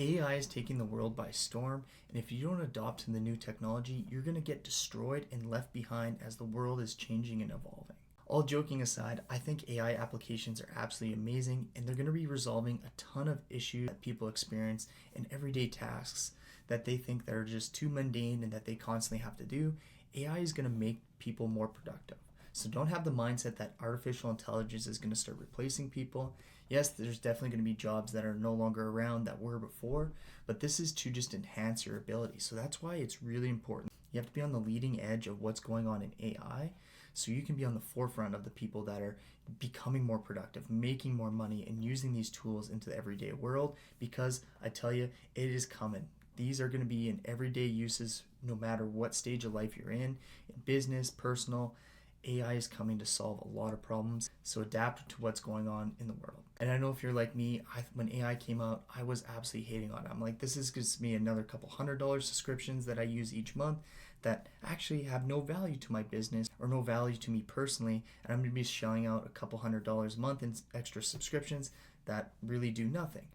AI is taking the world by storm, and if you don't adopt to the new technology, you're going to get destroyed and left behind as the world is changing and evolving. All joking aside, I think AI applications are absolutely amazing, and they're going to be resolving a ton of issues that people experience in everyday tasks that they think that are just too mundane and that they constantly have to do. AI is going to make people more productive. So don't have the mindset that artificial intelligence is going to start replacing people. Yes, there's definitely going to be jobs that are no longer around that were before, but this is to just enhance your ability. So that's why it's really important. You have to be on the leading edge of what's going on in AI so you can be on the forefront of the people that are becoming more productive, making more money, and using these tools into the everyday world, because I tell you, it is coming. These are going to be in everyday uses no matter what stage of life you're in business, personal. AI is coming to solve a lot of problems, so adapt to what's going on in the world. And I know if you're like me, when AI came out, I was absolutely hating on it. I'm like, this is just me another couple $100 subscriptions that I use each month that actually have no value to my business or no value to me personally, and I'm going to be shelling out a couple $100 a month in extra subscriptions that really do nothing.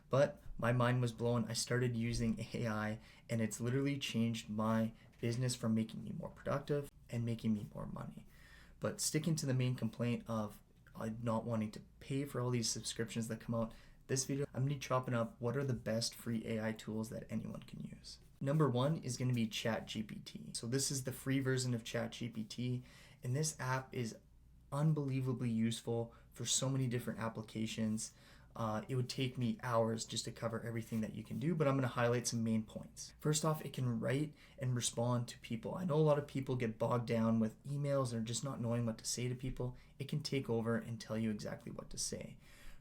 But my mind was blown. I started using AI, and it's literally changed my business from making me more productive and making me more money. But sticking to the main complaint of not wanting to pay for all these subscriptions that come out, this video, I'm going to be chopping up what are the best free AI tools that anyone can use. Number one is going to be chatgpt. So this is the free version of chatgpt, and this app is unbelievably useful for so many different applications. It would take me hours just to cover everything that you can do, but I'm going to highlight some main points. First off, it can write and respond to people. I know a lot of people get bogged down with emails or just not knowing what to say to people. It can take over and tell you exactly what to say.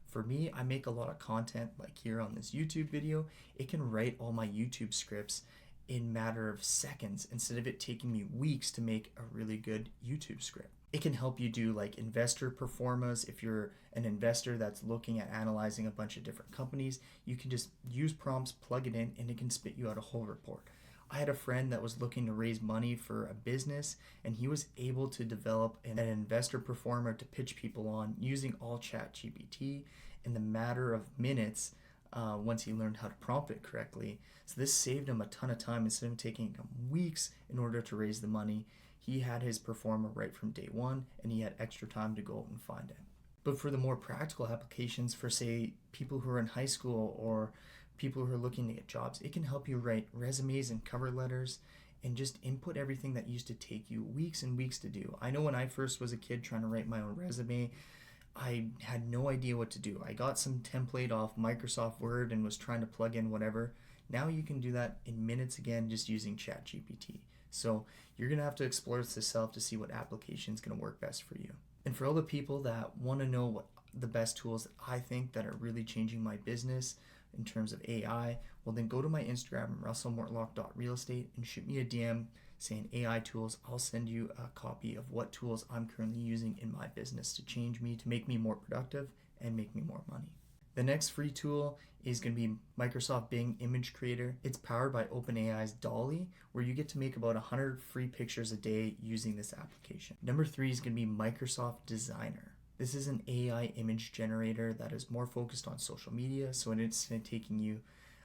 For me, I make a lot of content like here on this YouTube video. It can write all my YouTube scripts in a matter of seconds instead of it taking me weeks to make a really good YouTube script. It can help you do like investor performas. If you're an investor that's looking at analyzing a bunch of different companies, you can just use prompts, plug it in, and it can spit you out a whole report. I had a friend that was looking to raise money for a business, and he was able to develop an investor performer to pitch people on using all ChatGPT in the matter of minutes once he learned how to prompt it correctly. So this saved him a ton of time. Instead of taking him weeks in order to raise the money, he had his performer right from day one, and he had extra time to go out and find it. But for the more practical applications, for say people who are in high school or people who are looking to get jobs, it can help you write resumes and cover letters and just input everything that used to take you weeks and weeks to do. I know when I first was a kid trying to write my own resume, I had no idea what to do. I got some template off Microsoft Word and was trying to plug in whatever. Now you can do that in minutes again just using ChatGPT. So you're going to have to explore this yourself to see what application is going to work best for you. And for all the people that want to know what the best tools that I think that are really changing my business in terms of AI, well then go to my Instagram, russellmortlock.realestate, and shoot me a DM saying AI tools. I'll send you a copy of what tools I'm currently using in my business to change me, to make me more productive and make me more money. The next free tool is going to be Microsoft Bing Image Creator. It's powered by OpenAI's DALL-E, where you get to make about 100 free pictures a day using this application. Number three is going to be Microsoft Designer. This is an AI image generator that is more focused on social media, so it's taking you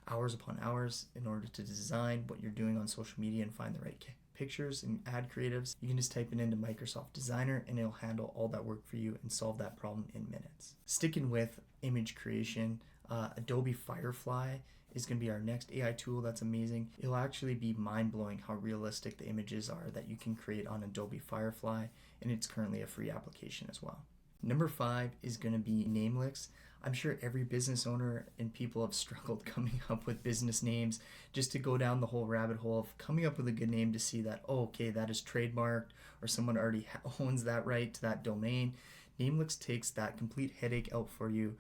hours upon hours in order to design what you're doing on social media and find the right pictures and ad creatives. You can just type it into Microsoft Designer and it'll handle all that work for you and solve that problem in minutes. Sticking with image creation, Adobe Firefly is going to be our next AI tool that's amazing. It'll actually be mind-blowing how realistic the images are that you can create on Adobe Firefly, and it's currently a free application as well. Number five is going to be Namelix. I'm sure every business owner and people have struggled coming up with business names just to go down the whole rabbit hole of coming up with a good name to see that, oh, okay, that is trademarked or someone already owns that right to that domain. Namelix takes that complete headache out for you,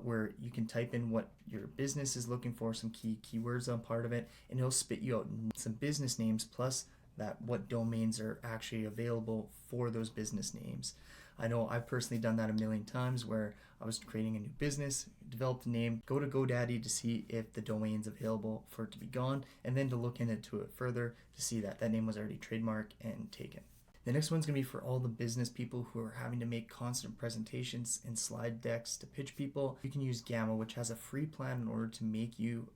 where you can type in what your business is looking for, some keywords on part of it, and it'll spit you out some business names plus that what domains are actually available for those business names. I know I've personally done that a million times where I was creating a new business, developed a name, go to GoDaddy to see if the domain's available for it to be gone, and then to look into it further to see that that name was already trademarked and taken. The next one's going to be for all the business people who are having to make constant presentations and slide decks to pitch people. You can use Gamma, which has a free plan in order to make you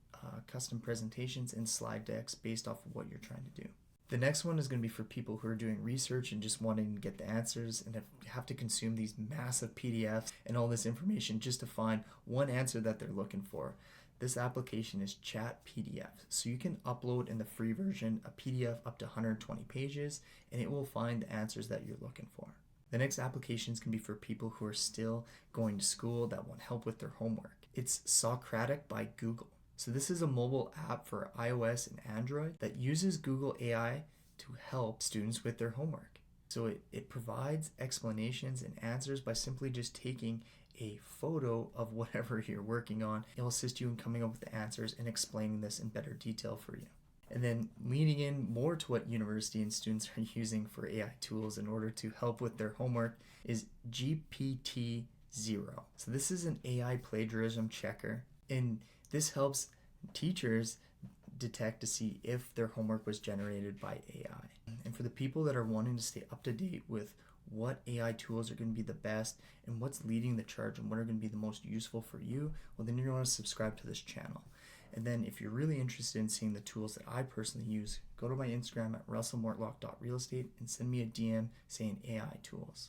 custom presentations and slide decks based off of what you're trying to do. The next one is going to be for people who are doing research and just wanting to get the answers and have to consume these massive PDFs and all this information just to find one answer that they're looking for. This application is chatgpt. So you can upload in the free version a PDF up to 120 pages and it will find the answers that you're looking for. The next applications can be for people who are still going to school that want help with their homework. It's Socratic by Google. So this is a mobile app for iOS and Android that uses Google AI to help students with their homework. So it provides explanations and answers by simply just taking a photo of whatever you're working on. It'll assist you in coming up with the answers and explaining this in better detail for you. And then leaning in more to what university and students are using for AI tools in order to help with their homework is GPT-0. So this is an AI plagiarism checker, and this helps teachers detect to see if their homework was generated by AI. And for the people that are wanting to stay up to date with what AI tools are going to be the best and what's leading the charge and what are going to be the most useful for you, well, then you're going to want to subscribe to this channel. And then if you're really interested in seeing the tools that I personally use, go to my Instagram at russellmortlock.realestate and send me a DM saying AI tools.